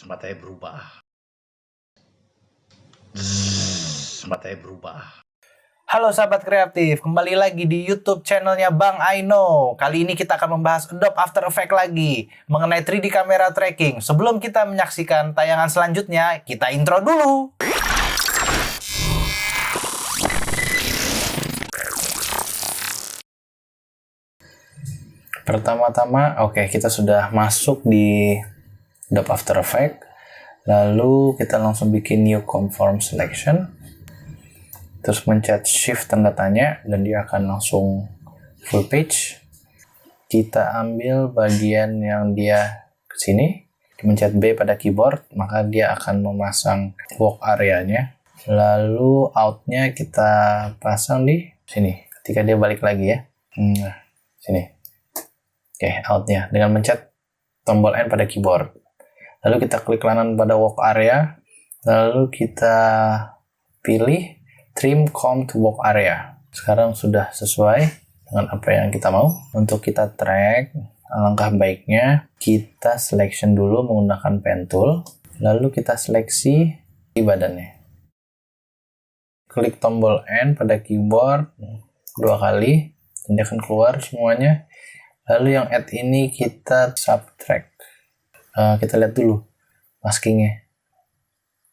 Matanya berubah. Matanya berubah. Halo sahabat kreatif, kembali lagi di YouTube channelnya Bang Aino. Kali ini kita akan membahas Adobe After Effects lagi mengenai 3D camera tracking. Sebelum kita menyaksikan tayangan selanjutnya, kita intro dulu. Pertama-tama, oke, kita sudah masuk di Adobe After Effects. Lalu kita langsung bikin New Conform Selection. Terus mencet Shift tanda tanya dan dia akan langsung full page. Kita ambil bagian yang dia ke sini, mencet B pada keyboard, maka dia akan memasang work area-nya. Lalu out-nya kita pasang di sini. Ketika dia balik lagi ya. Sini. Oke, out-nya dengan mencet tombol N pada keyboard. Lalu kita klik kanan pada work area. Lalu kita pilih Trim Comb to Work Area. Sekarang sudah sesuai dengan apa yang kita mau. Untuk kita track, alangkah baiknya kita selection dulu menggunakan pen tool. Lalu kita seleksi di badannya. Klik tombol N pada keyboard 2 kali. Dia akan keluar semuanya. Lalu yang add ini kita subtract. Kita lihat dulu maskingnya.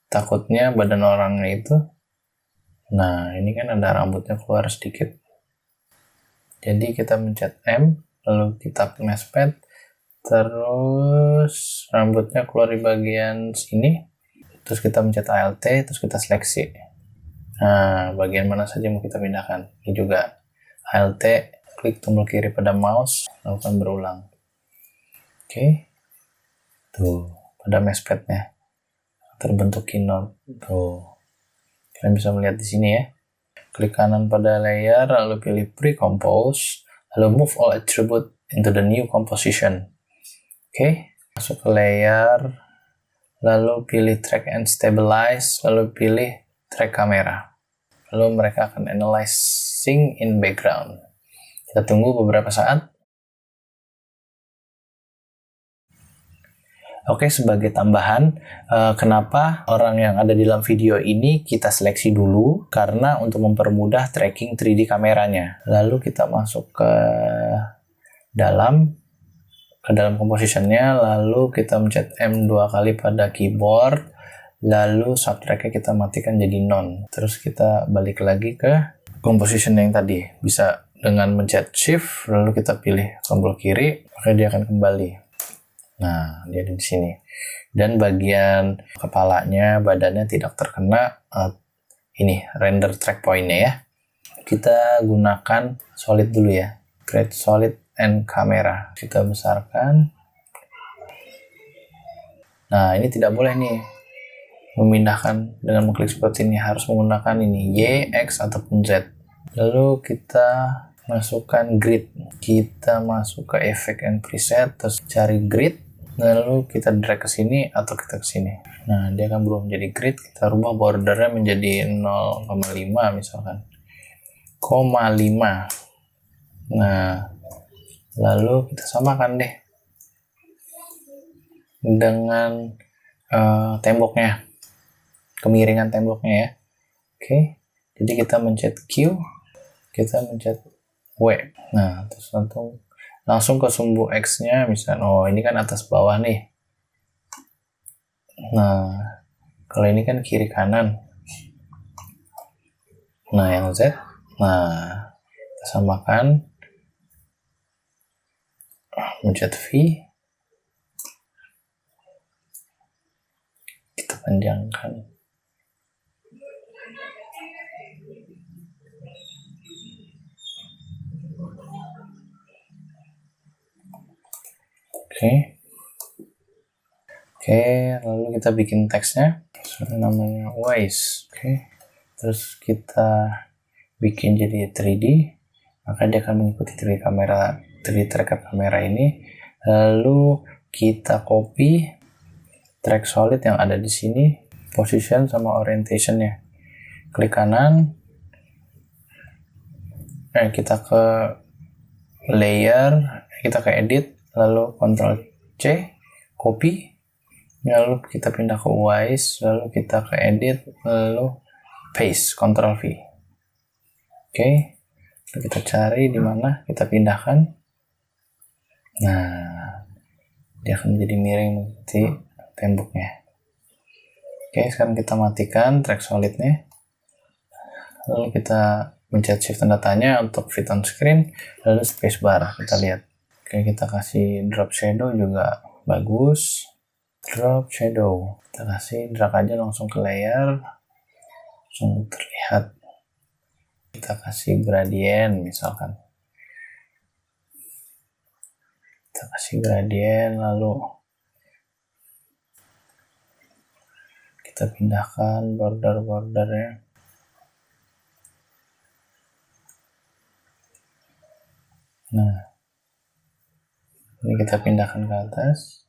Takutnya badan orangnya itu. Nah, ini kan ada rambutnya keluar sedikit. Jadi kita mencet M, lalu kita mask pad, terus rambutnya keluar di bagian sini. Terus kita mencet Alt, terus kita seleksi. Nah, bagian mana saja mau kita pindahkan. Ini juga Alt, klik tombol kiri pada mouse, lakukan berulang. Oke. Tuh, pada mask padnya terbentuk keynote. Tuh. Kalian bisa melihat di sini ya. Klik kanan pada layer, lalu pilih Pre-Compose, lalu Move All Attribute into the new composition. Oke, masuk ke layer, lalu pilih Track and Stabilize, lalu pilih Track Camera. Lalu mereka akan analyzing in background. Kita tunggu beberapa saat. Oke, sebagai tambahan, kenapa orang yang ada di dalam video ini kita seleksi dulu? Karena untuk mempermudah tracking 3D kameranya. Lalu kita masuk ke dalam compositionnya, lalu kita mencet M 2 kali pada keyboard, lalu subtrack-nya kita matikan jadi none. Terus kita balik lagi ke composition yang tadi. Bisa dengan mencet Shift, lalu kita pilih tombol kiri, maka dia akan kembali. Nah, dia ada di sini. Dan bagian kepalanya, badannya tidak terkena ini render track point-nya ya. Kita gunakan solid dulu ya. Create solid and camera. Kita besarkan. Nah, ini tidak boleh nih memindahkan dengan mengklik seperti ini. Harus menggunakan ini Y, X ataupun Z. Lalu kita masukkan grid. Kita masuk ke effect and preset, terus cari grid. Lalu kita drag ke sini atau kita ke sini. Nah, dia akan berubah menjadi grid. Kita rubah bordernya menjadi 0,5 misalkan. 0,5. Nah, lalu kita samakan deh dengan temboknya. Kemiringan temboknya ya. Oke. Jadi kita mencet Q, kita mencet W. Nah, terus langsung ke sumbu X-nya, misalnya, oh ini kan atas bawah nih. Nah, kalau ini kan kiri kanan. Nah, yang Z, nah, kita samakan. Mencet V. Kita panjangkan. Oke, lalu kita bikin teksnya, namanya Wise. Oke, terus kita bikin jadi 3D, maka dia akan mengikuti 3D tracker kamera ini. Lalu kita copy track solid yang ada di sini, position sama orientationnya. Klik kanan, kita ke layer, kita ke edit, lalu Ctrl C, copy, lalu kita pindah ke Wise, lalu kita ke Edit, lalu Paste, Ctrl V. Oke, lalu kita cari di mana, kita pindahkan. Nah, dia akan menjadi miring di temboknya. Oke, sekarang kita matikan track solidnya, lalu kita pencet shift tanda tanya untuk fit on screen, lalu spacebar. Kita lihat. Oke, kita kasih drop shadow juga bagus. Drop shadow, kita kasih drag aja langsung ke layer, langsung terlihat. Kita kasih gradient misalkan, kita kasih gradient, lalu kita pindahkan border-bordernya. Nah, ini kita pindahkan ke atas.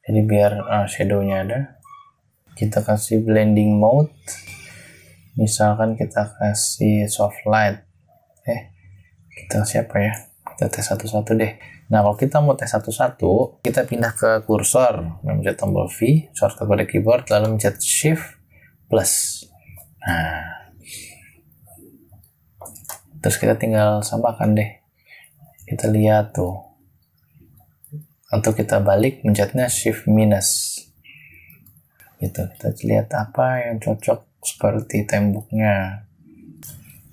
Jadi biar shadow-nya ada. Kita kasih blending mode. Misalkan kita kasih soft light. Kita siapa ya? Kita tes satu-satu deh. Nah, kalau kita mau tes satu-satu, kita pindah ke kursor, mencet tombol V, shortcut pada keyboard, lalu mencet Shift plus. Nah, terus kita tinggal samakan deh. Kita lihat tuh. Atau kita balik mencetnya shift minus gitu, kita lihat apa yang cocok seperti temboknya.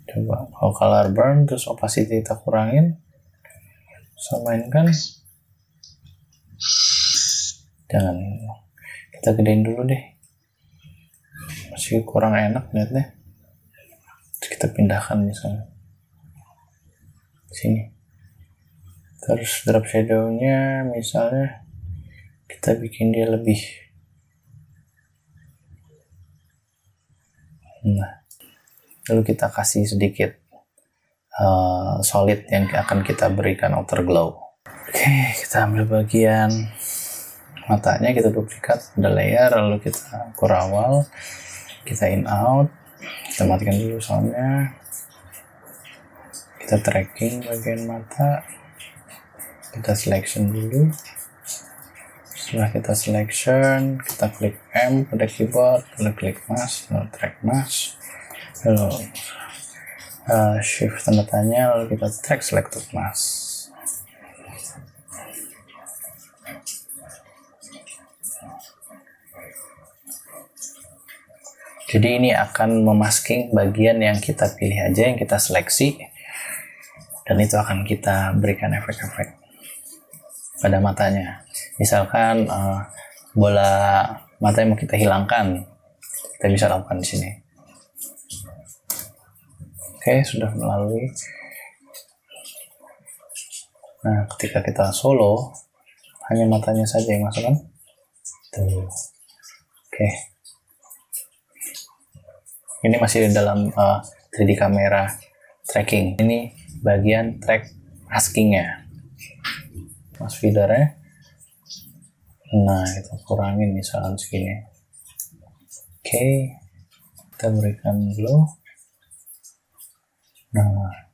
Coba kalau color burn, terus opacity kita kurangin, samainkan, jangan, kita gedein dulu deh, masih kurang enak lihatnya. Terus kita pindahkan misalnya sini. Terus drop shadow-nya misalnya kita bikin dia lebih. Nah, lalu kita kasih sedikit solid yang akan kita berikan outer glow. Oke, kita ambil bagian matanya, kita duplikat, ada layer, lalu kita ukur awal, kita in out, kita matikan dulu soundnya, kita tracking bagian mata. Kita selection dulu. Setelah kita selection, kita klik M pada keyboard, lalu klik mask, lalu track mask, lalu shift tanda tanya, lalu kita track selected mask. Jadi ini akan memasking bagian yang kita pilih aja, yang kita seleksi, dan itu akan kita berikan efek-efek pada matanya. Misalkan bola mata yang mau kita hilangkan, kita bisa lakukan di sini. Oke, sudah melalui. Nah, ketika kita solo, hanya matanya saja yang masuk kan? Tuh. Oke. Ini masih dalam 3D kamera tracking. Ini bagian track maskingnya. Mas feedernya. Nah, kita kurangin misalkan segini. Oke, kita berikan glow. Nah,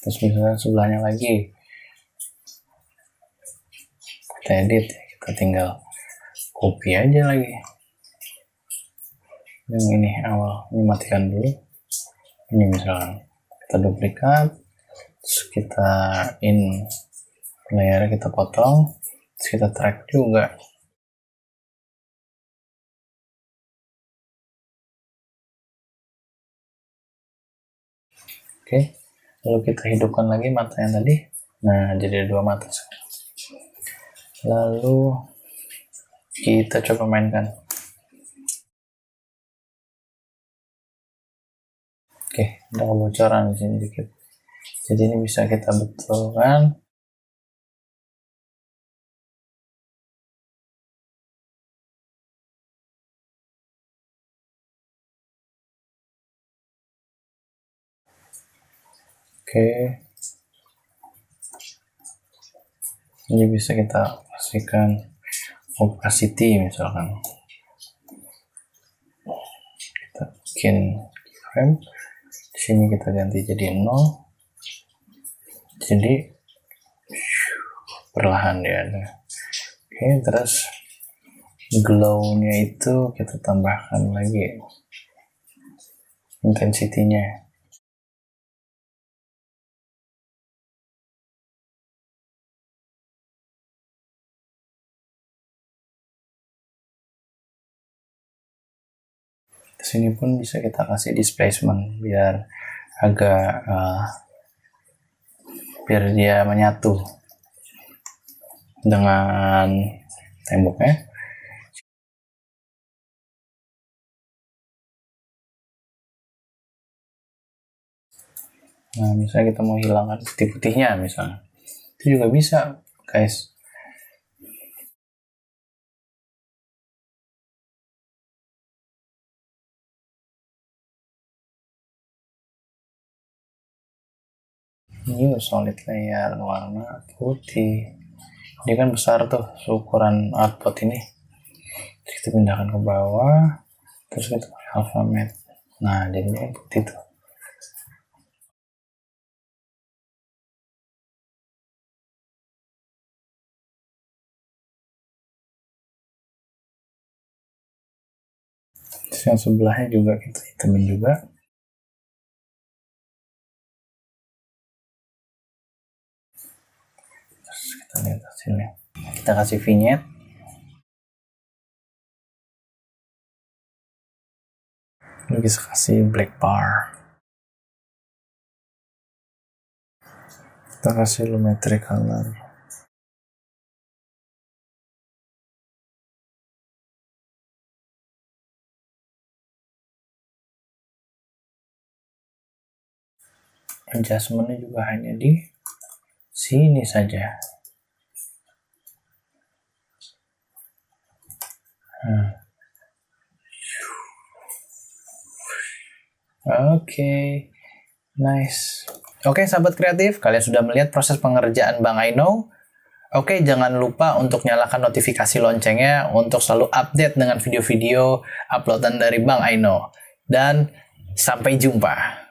terus misalnya sebelahnya lagi, kita edit, kita tinggal copy aja lagi. Yang ini awal, ini matikan dulu. Ini misalkan kita duplikat, terus kita in layer, kita potong, terus kita track juga. Oke, lalu kita hidupkan lagi mata yang tadi. Nah, jadi ada 2 mata sekarang. Lalu kita coba mainkan. Oke, ada kebocoran di sini dikit. Jadi ini bisa kita betulkan. Oke. Ini bisa kita pastikan opacity misalkan. Kita bikin keyframe. Di Sini kita ganti jadi 0. Jadi perlahan dia. Oke, terus glow-nya itu kita tambahkan lagi intensity-nya. Sini pun bisa kita kasih displacement biar agak biar dia menyatu dengan temboknya. Nah, misalnya kita mau hilangkan putih-putihnya misalnya, itu juga bisa, guys. New solid layer warna putih. Ini kan besar tuh ukuran output ini. Kita pindahkan ke bawah, terus kita pakai alphabet. Nah, jadinya putih tuh. Terus yang sebelahnya juga kita hitamin juga. Terus kita lihat hasilnya. Kita kasih vignette. Ini bisa kasih black bar. Kita kasih lumetri color. Adjustment-nya juga hanya di sini saja. Oke, nice. Oke, sahabat kreatif, kalian sudah melihat proses pengerjaan Bang Aino. Oke, jangan lupa untuk nyalakan notifikasi loncengnya untuk selalu update dengan video-video uploadan dari Bang Aino. Dan sampai jumpa.